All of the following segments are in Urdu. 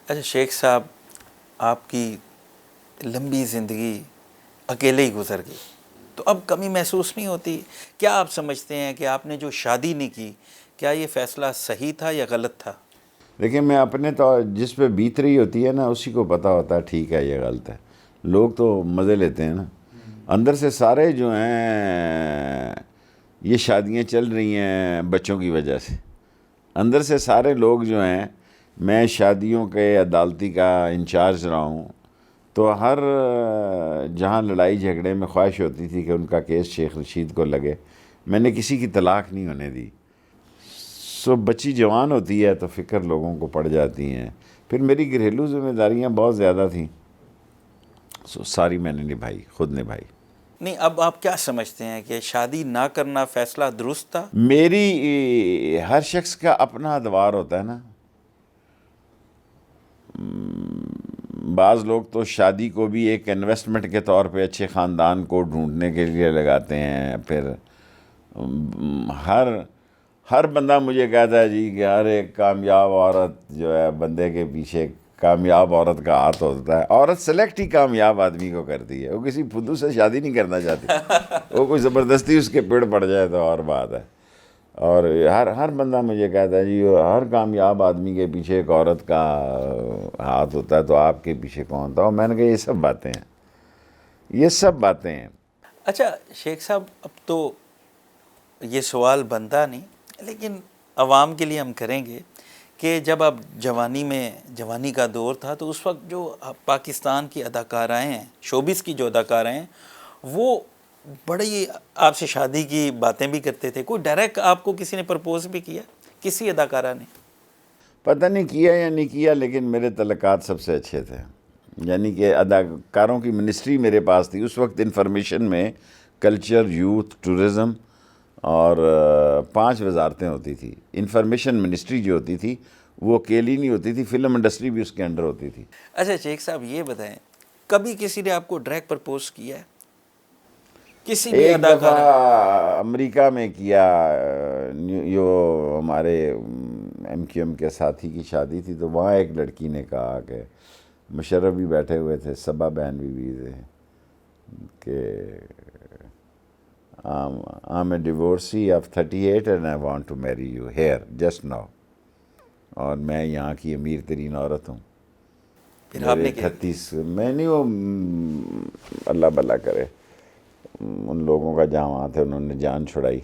اچھا شیخ صاحب، آپ کی لمبی زندگی اکیلے ہی گزر گئی، تو اب کمی محسوس نہیں ہوتی؟ کیا آپ سمجھتے ہیں کہ آپ نے جو شادی نہیں کی، کیا یہ فیصلہ صحیح تھا یا غلط تھا؟ دیکھیں، میں اپنے تو جس پہ بیت رہی ہوتی ہے نا اسی کو پتہ ہوتا ہے ٹھیک ہے یہ غلط ہے. لوگ تو مزے لیتے ہیں نا. اندر سے سارے جو ہیں یہ شادیاں چل رہی ہیں بچوں کی وجہ سے. اندر سے سارے لوگ جو ہیں، میں شادیوں کے عدالتی کا انچارج رہا ہوں، تو ہر جہاں لڑائی جھگڑے میں خواہش ہوتی تھی کہ ان کا کیس شیخ رشید کو لگے. میں نے کسی کی طلاق نہیں ہونے دی. سو بچی جوان ہوتی ہے تو فکر لوگوں کو پڑ جاتی ہیں. پھر میری گھریلو ذمہ داریاں بہت زیادہ تھیں، سو ساری میں نے نبھائی، خود نبھائی. نہیں، اب آپ کیا سمجھتے ہیں کہ شادی نہ کرنا فیصلہ درست تھا؟ میری ہر شخص کا اپنا ادوار ہوتا ہے نا. بعض لوگ تو شادی کو بھی ایک انویسٹمنٹ کے طور پہ اچھے خاندان کو ڈھونڈنے کے لیے لگاتے ہیں. پھر ہر بندہ مجھے کہتا ہے جی کہ ہر ایک کامیاب عورت جو ہے بندے کے پیچھے کامیاب عورت کا ہاتھ ہوتا ہے. عورت سلیکٹ ہی کامیاب آدمی کو کرتی ہے، وہ کسی فدو سے شادی نہیں کرنا چاہتی. وہ کوئی زبردستی اس کے پیڑ پڑ جائے تو اور بات ہے. اور ہر بندہ مجھے کہتا ہے جی ہر کامیاب آدمی کے پیچھے ایک عورت کا ہاتھ ہوتا ہے، تو آپ کے پیچھے کون تھا؟ اور میں نے کہا یہ سب باتیں ہیں، یہ سب باتیں ہیں. اچھا شیخ صاحب، اب تو یہ سوال بنتا نہیں، لیکن عوام کے لیے ہم کریں گے کہ جب آپ جوانی کا دور تھا تو اس وقت جو پاکستان کی اداکارائیں ہیں، شوبز کی جو اداکارائیں ہیں، وہ بڑی آپ سے شادی کی باتیں بھی کرتے تھے. کوئی ڈائریکٹ آپ کو کسی نے پرپوز بھی کیا، کسی اداکارہ نے؟ پتہ نہیں کیا یا نہیں کیا، لیکن میرے تعلقات سب سے اچھے تھے. یعنی کہ اداکاروں کی منسٹری میرے پاس تھی. اس وقت انفارمیشن میں کلچر، یوتھ، ٹورزم اور 5 وزارتیں ہوتی تھی. انفارمیشن منسٹری جو ہوتی تھی وہ اکیلی نہیں ہوتی تھی، فلم انڈسٹری بھی اس کے انڈر ہوتی تھی. اچھا شیخ صاحب یہ بتائیں، کبھی کسی نے آپ کو ڈائریکٹ پرپوز کیا ہے؟ کسی بھی ایک دفعہ اداکارہ؟ امریکہ میں کیا. جو ہمارے ایم کیو ایم کے ساتھی کی شادی تھی تو وہاں ایک لڑکی نے کہا کہ مشرف بھی بیٹھے ہوئے تھے، صبا بہن بھی تھے، کہ I'm a divorcee of 38 and I want to marry you here just now. اور میں یہاں کی امیر ترین عورت ہوں. پھر آپ میرے نے کیا؟ 38 میں نہیں، وہ اللہ بلا کرے ان لوگوں کا جہاں وہاں تھے انہوں نے جان چھڑائی.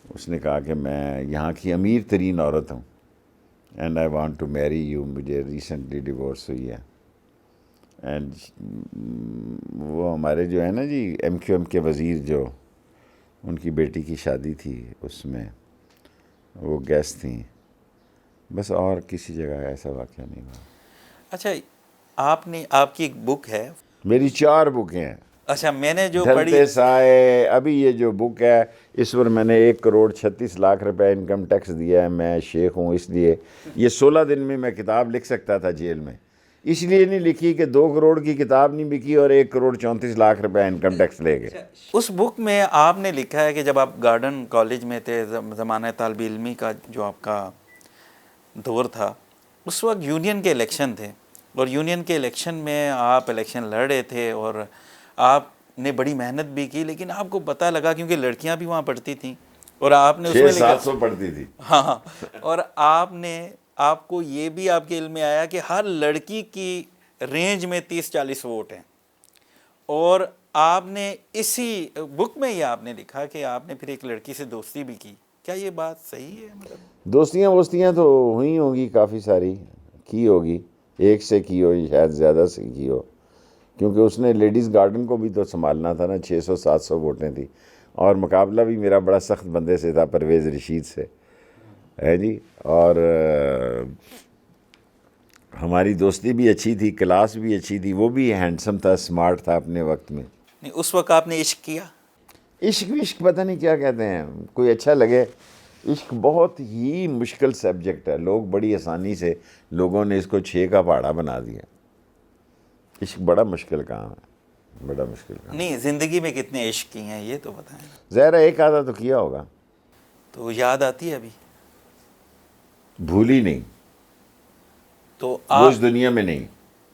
اس نے کہا کہ میں یہاں کی امیر ترین عورت ہوں and I want to marry you. مجھے ریسنٹلی ڈیورس ہوئی ہے. اینڈ وہ ہمارے جو ہے نا جی ایم کیو ایم کے وزیر، جو ان کی بیٹی کی شادی تھی، اس میں وہ گیسٹ تھیں. بس اور کسی جگہ ایسا واقعہ نہیں ہوا. اچھا آپ کی ایک بک ہے. میری 4 بکیں ہیں. اچھا، میں نے جو پڑھی، ڈھلتے سائے، ابھی یہ جو بک ہے اس پر میں نے 1,36,00,000 روپے انکم ٹیکس دیا ہے. میں شیخ ہوں اس لیے یہ 16 دن میں کتاب لکھ سکتا تھا جیل میں. اس لیے نہیں لکھی کہ 2 کروڑ کی کتاب نہیں بکی اور 1,34,00,000 روپے انکم ٹیکس لے گئے. اس بک میں آپ نے لکھا ہے کہ جب آپ گارڈن کالج میں تھے، زمانہ طالب علمی کا جو آپ کا دور تھا، اس وقت یونین کے الیکشن تھے، اور یونین کے الیکشن میں آپ الیکشن لڑ رہے تھے اور آپ نے بڑی محنت بھی کی، لیکن آپ کو پتہ لگا، کیونکہ لڑکیاں بھی وہاں پڑھتی تھیں، اور آپ نے اس میں لکھا 600-700 پڑھتی تھی. ہاں، اور آپ کو یہ بھی آپ کے علم میں آیا کہ ہر لڑکی کی رینج میں 30-40 ووٹ ہیں. اور آپ نے اسی بک میں یہ آپ نے لکھا کہ آپ نے پھر ایک لڑکی سے دوستی بھی کی. کیا یہ بات صحیح ہے؟ مطلب دوستیاں تو ہوئی ہوں گی، کافی ساری کی ہوگی. ایک سے کی ہو، شاید زیادہ سے کی ہو، کیونکہ اس نے لیڈیز گارڈن کو بھی تو سنبھالنا تھا نا. 600-700 ووٹیں تھیں، اور مقابلہ بھی میرا بڑا سخت بندے سے تھا، پرویز رشید سے ہے جی. اور ہماری دوستی بھی اچھی تھی، کلاس بھی اچھی تھی. وہ بھی ہینڈسم تھا، اسمارٹ تھا اپنے وقت میں. نہیں، اس وقت آپ نے عشق کیا؟ عشق پتہ نہیں کیا کہتے ہیں، کوئی اچھا لگے. عشق بہت ہی مشکل سبجیکٹ ہے. لوگ بڑی آسانی سے، لوگوں نے اس کو 6 کا پہاڑا بنا دیا. عشق بڑا مشکل کام ہے، بڑا مشکل کام. نہیں، زندگی میں کتنے عشق کی ہیں یہ تو بتائیں. ظاہر ہے ایک آدھا تو کیا ہوگا. تو یاد آتی ہے ابھی؟ بھولی نہیں. تو وہ اس دنیا میں نہیں.